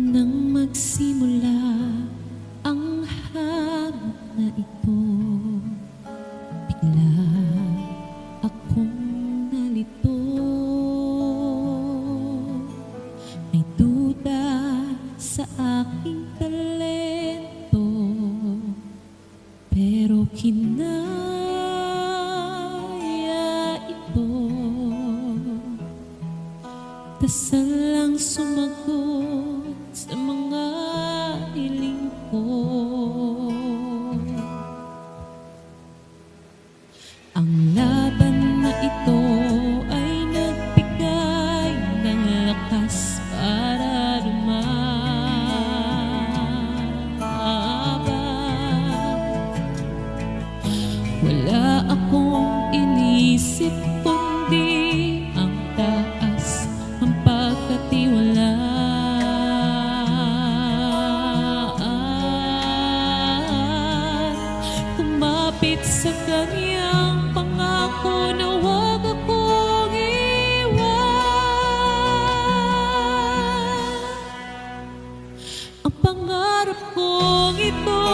Nang magsimula ang hamon na ito, bigla akong nalito. May duda sa aking talento, pero kinaya ito. Dasal lang sumagot sa mga hiling ko. Ang laban na ito ay nagbigay ng lakas para lumaban. Wala akong inisip kundi ang taas, ang pagkatiwalaan. Kumapit sa kanyang pangako na huwag akong iwan. Ang pangarap kong ito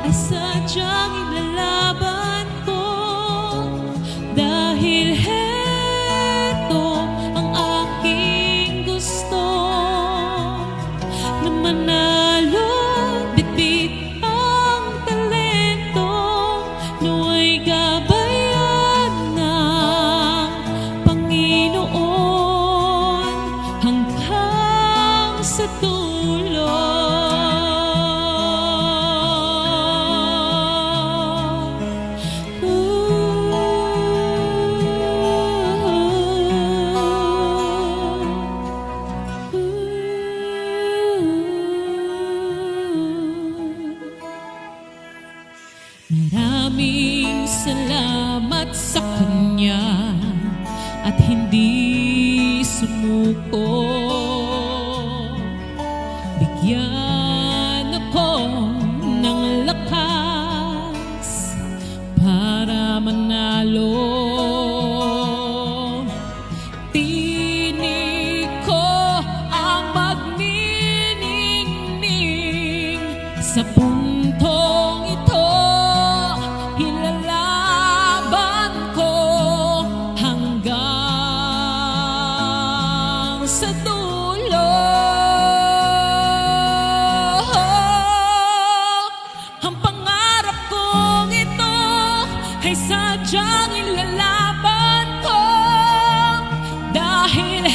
ay sadyang ilalaban ko, dahil heto ang aking gusto, na manalo, bitbit ang talento, nawa'y gabayan ng Panginoon hanggang sa dulo. Maraming salamat sa Kanya at hindi sumuko. Bigyan ako ng lakas para manalo. Tinig ko ang magniningning sa puntong ito. Ilalaban ko hanggang sa dulo. Ang pangarap kong ito ay sadyang ilalaban ko, dahil